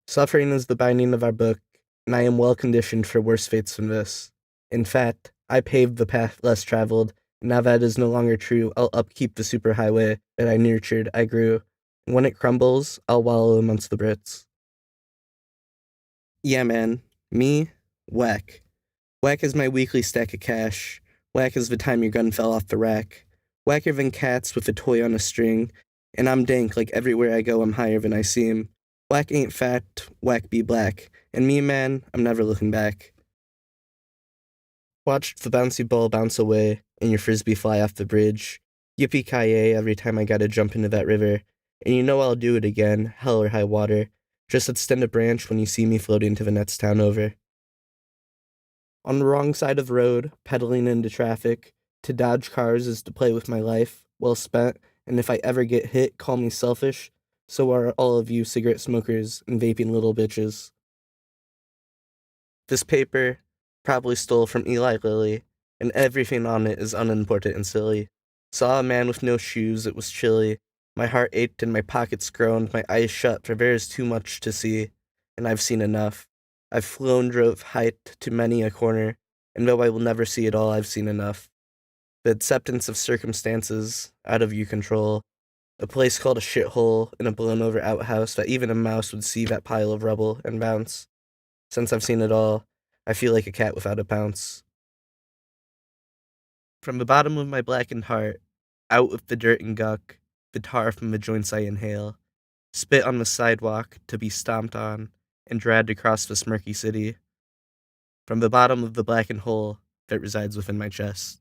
Suffering is the binding of our book, and I am well conditioned for worse fates than this. In fact, I paved the path less traveled, and now that is no longer true, I'll upkeep the superhighway that I nurtured, I grew, and when it crumbles, I'll wallow amongst the Brits. Yeah, man. Me? Whack. Whack is my weekly stack of cash. Whack is the time your gun fell off the rack. Whacker than cats with a toy on a string, and I'm dank like everywhere I go I'm higher than I seem. Whack ain't fat, whack be black, and me, man, I'm never looking back. Watched the bouncy ball bounce away, and your frisbee fly off the bridge. Yippee-ki-yay every time I gotta jump into that river, and you know I'll do it again, hell or high water. Just extend a branch when you see me floating to the next town over. On the wrong side of the road, pedaling into traffic, to dodge cars is to play with my life, well spent, and if I ever get hit, call me selfish. So are all of you cigarette smokers and vaping little bitches. This paper probably stole from Eli Lilly, and everything on it is unimportant and silly. Saw a man with no shoes, it was chilly. My heart ached and my pockets groaned, my eyes shut, for there is too much to see, and I've seen enough. I've flown, drove, hiked to many a corner, and though I will never see it all, I've seen enough. The acceptance of circumstances out of your control, a place called a shithole in a blown-over outhouse that even a mouse would see that pile of rubble and bounce. Since I've seen it all, I feel like a cat without a pounce. From the bottom of my blackened heart, out with the dirt and guck, the tar from the joints I inhale, spit on the sidewalk to be stomped on and dragged across this murky city, from the bottom of the blackened hole that resides within my chest.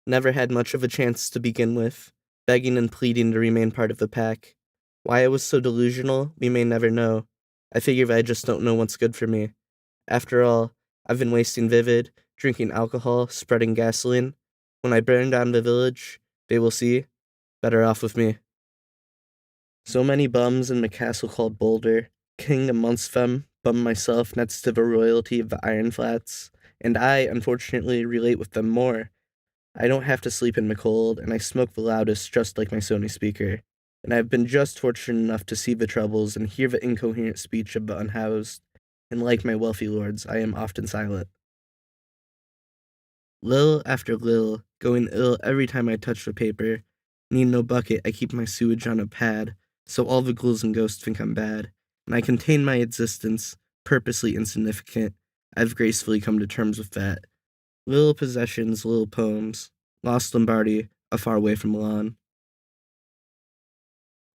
Never had much of a chance to begin with, begging and pleading to remain part of the pack. Why I was so delusional, we may never know. I figure that I just don't know what's good for me. After all, I've been wasting vivid, drinking alcohol, spreading gasoline. When I burn down the village, they will see, better off with me. So many bums in the castle called Boulder, king amongst them, bum myself next to the royalty of the Iron Flats, and I, unfortunately, relate with them more. I don't have to sleep in the cold, and I smoke the loudest just like my Sony speaker. And I've been just fortunate enough to see the troubles and hear the incoherent speech of the unhoused, and like my wealthy lords, I am often silent. Lil after Lil, going ill every time I touch the paper. Need no bucket, I keep my sewage on a pad, so all the ghouls and ghosts think I'm bad. And I contain my existence, purposely insignificant. I've gracefully come to terms with that. Little possessions, little poems. Lost Lombardy, a far way from Milan.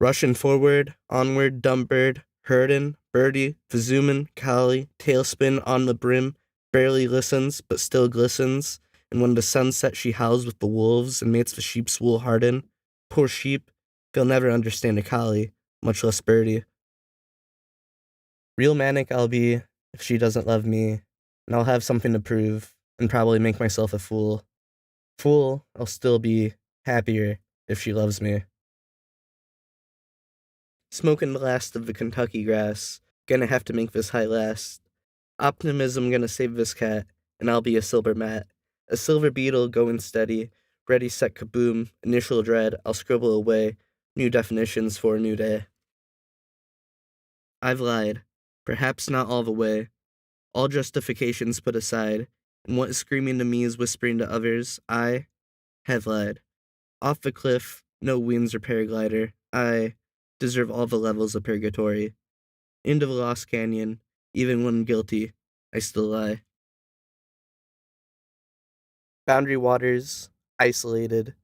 Rushing forward, onward, dumb bird, herdin', birdie, Vazuman, Kali, tailspin on the brim, barely listens, but still glistens, and when the sun sets she howls with the wolves and makes the sheep's wool harden. Poor sheep, they'll never understand a Kali, much less birdie. Real manic I'll be if she doesn't love me, and I'll have something to prove, and probably make myself a fool. Fool, I'll still be happier if she loves me. Smoking the last of the Kentucky grass, gonna have to make this high last. Optimism gonna save this cat, and I'll be a silver mat. A silver beetle going steady, ready set kaboom, initial dread, I'll scribble away, new definitions for a new day. I've lied, perhaps not all the way, all justifications put aside, and what is screaming to me is whispering to others, I have lied. Off the cliff, no winds or paraglider, I deserve all the levels of purgatory. Into the lost canyon, even when guilty, I still lie. Boundary waters, isolated,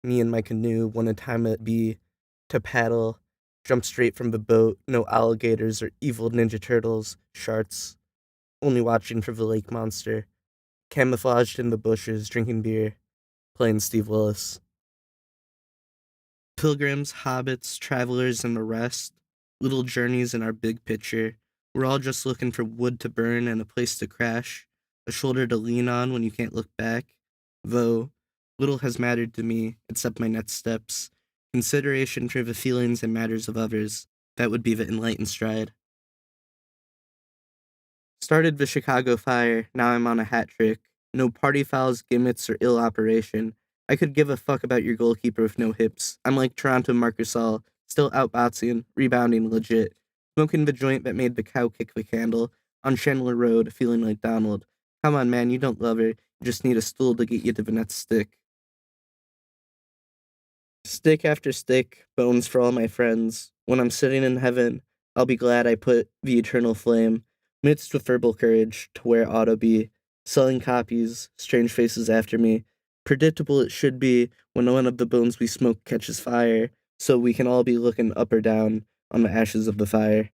me and my canoe, when a time it be to paddle, jump straight from the boat, no alligators or evil ninja turtles, sharks, only watching for the lake monster, camouflaged in the bushes, drinking beer, playing Steve Willis. Pilgrims, hobbits, travelers, and the rest, little journeys in our big picture, we're all just looking for wood to burn and a place to crash, a shoulder to lean on when you can't look back, though little has mattered to me except my next steps, consideration for the feelings and matters of others, that would be the enlightened stride. Started the Chicago fire, now I'm on a hat trick, no party fouls, gimmicks, or ill operation. I could give a fuck about your goalkeeper with no hips. I'm like Toronto Marc Gasol, Still outboxing, rebounding legit. Smoking the joint that made the cow kick the candle. On Chandler Road, feeling like Donald. Come on, man, you don't love her. You just need a stool to get you to the next stick. Stick after stick, bones for all my friends. When I'm sitting in heaven, I'll be glad I put the eternal flame, midst with verbal courage, to where it ought to be. Selling copies, strange faces after me. Predictable it should be when one of the bones we smoke catches fire, so we can all be looking up or down on the ashes of the fire.